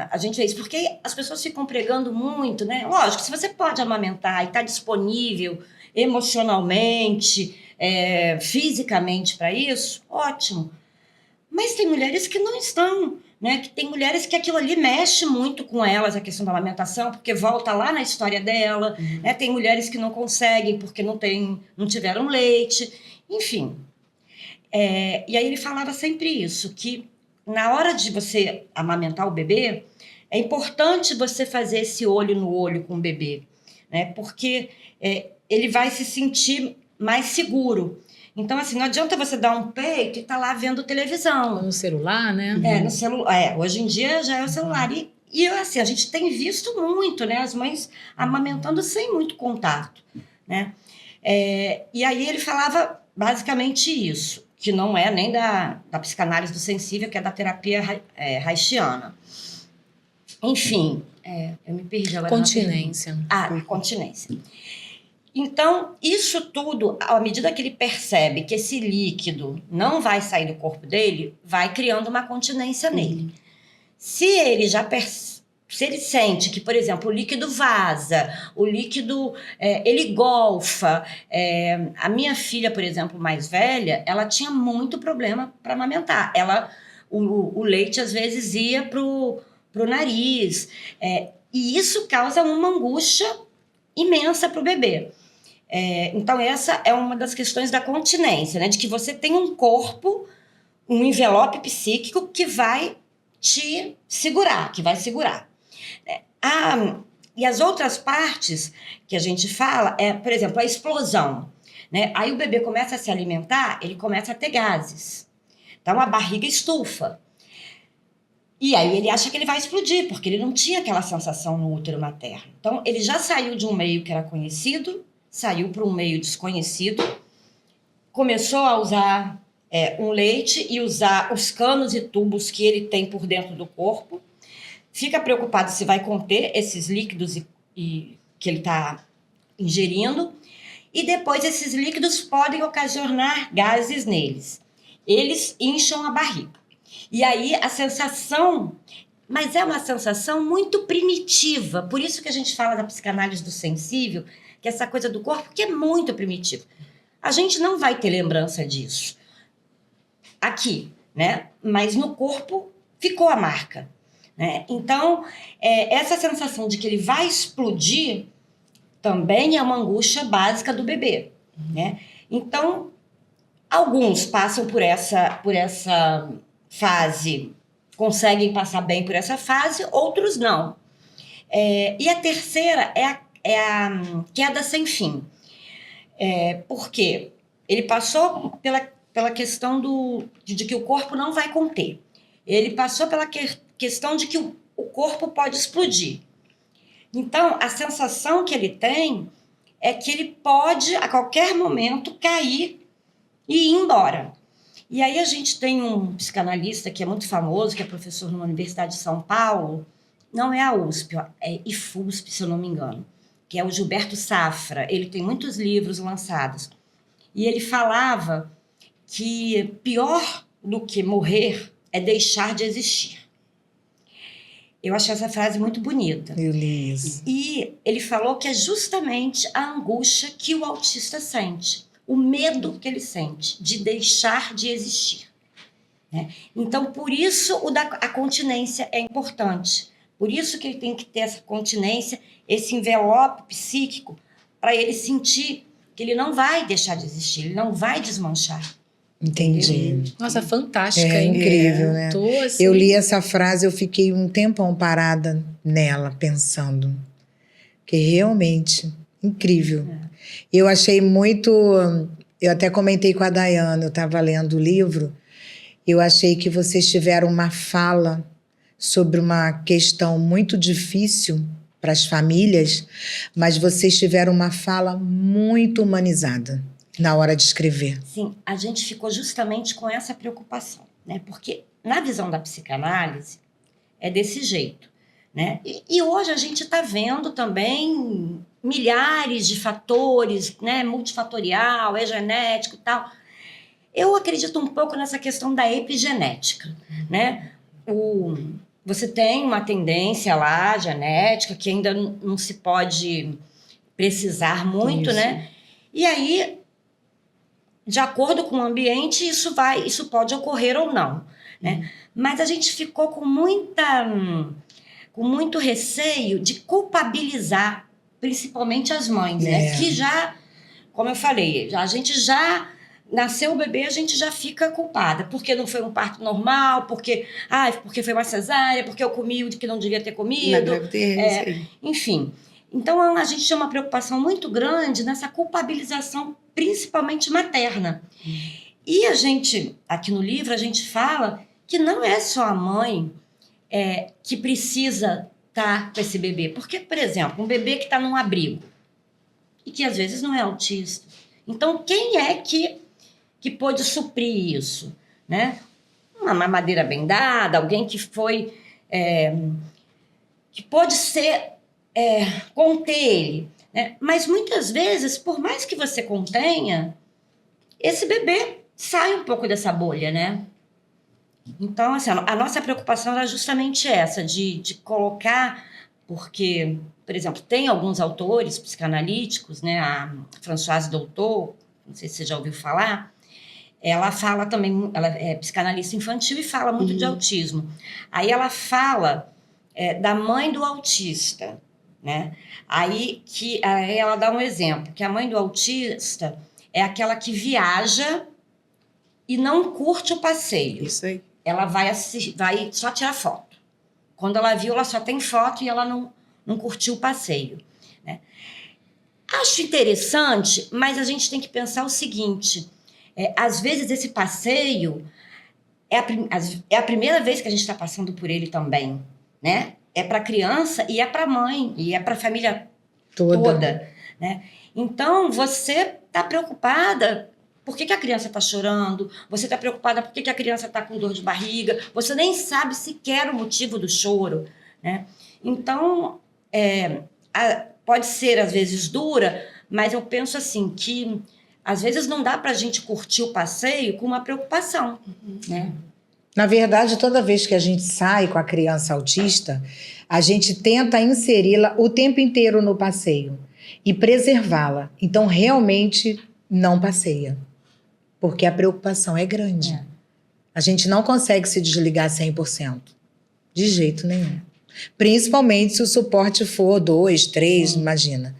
a gente vê isso, porque as pessoas ficam pregando muito, né? Lógico, se você pode amamentar e está disponível emocionalmente, fisicamente para isso, ótimo. Mas tem mulheres que não estão, né? Que tem mulheres que aquilo ali mexe muito com elas, a questão da amamentação, porque volta lá na história dela, né? Tem mulheres que não conseguem porque não tiveram leite, enfim. E aí ele falava sempre isso, que na hora de você amamentar o bebê, é importante você fazer esse olho no olho com o bebê, né? Porque ele vai se sentir mais seguro. Então, assim, não adianta você dar um peito e tá lá vendo televisão. No celular, né? No celular. Hoje em dia já é o celular. E assim, a gente tem visto muito, né? As mães amamentando sem muito contato, né? E aí ele falava basicamente isso, que não é nem da psicanálise do sensível, que é da terapia haitiana. Enfim, eu me perdi agora. Continência. Continência. Então, isso tudo, à medida que ele percebe que esse líquido não vai sair do corpo dele, vai criando uma continência nele. Se ele se ele sente que, por exemplo, o líquido vaza, o líquido ele golfa. A minha filha, por exemplo, mais velha, ela tinha muito problema para amamentar. O leite, às vezes, ia pro nariz. E isso causa uma angústia imensa para o bebê. Então, essa é uma das questões da continência, né? De que você tem um corpo, um envelope psíquico que vai te segurar, que vai segurar. E as outras partes que a gente fala por exemplo, a explosão, né? Aí o bebê começa a se alimentar, ele começa a ter gases. Então, a barriga estufa. E aí ele acha que ele vai explodir, porque ele não tinha aquela sensação no útero materno. Então, ele já saiu de um meio que era conhecido, saiu para um meio desconhecido, começou a usar um leite e usar os canos e tubos que ele tem por dentro do corpo, fica preocupado se vai conter esses líquidos que ele está ingerindo, e depois esses líquidos podem ocasionar gases neles. Eles incham a barriga. E aí a sensação, mas é uma sensação muito primitiva, por isso que a gente fala da psicanálise do sensível, que é essa coisa do corpo que é muito primitiva. A gente não vai ter lembrança disso aqui, né? Mas no corpo ficou a marca, né? Então, essa sensação de que ele vai explodir também é uma angústia básica do bebê, né? Então, alguns passam por essa fase, conseguem passar bem por essa fase, outros não. E a terceira é a queda sem fim. Porque ele passou pela questão de que o corpo não vai conter. Ele passou pela questão de que o corpo pode explodir. Então, a sensação que ele tem é que ele pode, a qualquer momento, cair e ir embora. E aí a gente tem um psicanalista que é muito famoso, que é professor na Universidade de São Paulo, não é a USP, é IFUSP, se eu não me engano, que é o Gilberto Safra. Ele tem muitos livros lançados. E ele falava que pior do que morrer é deixar de existir. Eu achei essa frase muito bonita. Eu li isso. E ele falou que é justamente a angústia que o autista sente, o medo que ele sente de deixar de existir, né? Então, por isso a continência é importante. Por isso que ele tem que ter essa continência, esse envelope psíquico, para ele sentir que ele não vai deixar de existir, ele não vai desmanchar. Entendi. Entendeu? Nossa, fantástica, É hein? incrível, né? Assim... Eu li essa frase, eu fiquei um tempão parada nela, pensando. Que realmente, incrível. Eu achei muito... Eu até comentei com a Dayana, eu estava lendo o livro, eu achei que vocês tiveram uma fala sobre uma questão muito difícil para as famílias, mas vocês tiveram uma fala muito humanizada na hora de escrever. Sim, a gente ficou justamente com essa preocupação, né? Porque na visão da psicanálise é desse jeito, né? E hoje a gente está vendo também milhares de fatores, né? Multifatorial, genético e tal. Eu acredito um pouco nessa questão da epigenética, né? você tem uma tendência lá, genética, que ainda não se pode precisar muito, Isso. né? E aí, de acordo com o ambiente, isso pode ocorrer ou não, né? Mas a gente ficou com muito receio de culpabilizar, principalmente as mães, né? Que já, como eu falei, a gente já nasceu o bebê, a gente já fica culpada, porque não foi um parto normal, porque foi uma cesárea, porque eu comi o que não devia ter Na comido, gravidez, sim. enfim. Então a gente tinha uma preocupação muito grande nessa culpabilização, principalmente materna. E a gente, aqui no livro, a gente fala que não é só a mãe que precisa estar com esse bebê. Porque, por exemplo, um bebê que está num abrigo e que às vezes não é autista. Então, quem é que pôde suprir isso? Né? Uma mamadeira bem dada, alguém que foi... que pôde conter ele. Né? Mas muitas vezes, por mais que você contenha, esse bebê sai um pouco dessa bolha, né? Então, assim, a nossa preocupação era justamente essa, de colocar, porque, por exemplo, tem alguns autores psicanalíticos, né? A Françoise Doutor, não sei se você já ouviu falar, ela fala também, ela é psicanalista infantil e fala muito de autismo. Aí ela fala da mãe do autista, né? Aí ela dá um exemplo, que a mãe do autista é aquela que viaja e não curte o passeio. Isso aí. Ela vai só tirar foto. Quando ela viu, ela só tem foto e ela não curtiu o passeio. Né? Acho interessante, mas a gente tem que pensar o seguinte, às vezes esse passeio é a primeira vez que a gente está passando por ele também, né? É para a criança e é para a mãe, e é para a família toda. Né? Então, você está preocupada... Por que a criança está chorando? Você está preocupada por que a criança está com dor de barriga? Você nem sabe sequer o motivo do choro. Né? Então, pode ser, às vezes, dura, mas eu penso assim, que às vezes não dá para a gente curtir o passeio com uma preocupação. Né? Na verdade, toda vez que a gente sai com a criança autista, a gente tenta inseri-la o tempo inteiro no passeio e preservá-la. Então, realmente, não passeia. Porque a preocupação é grande. A gente não consegue se desligar 100%. De jeito nenhum. Principalmente se o suporte for 2, 3, imagina.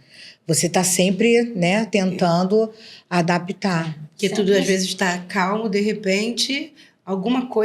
Você está sempre, né, tentando adaptar. Porque tudo às vezes está calmo, de repente, alguma coisa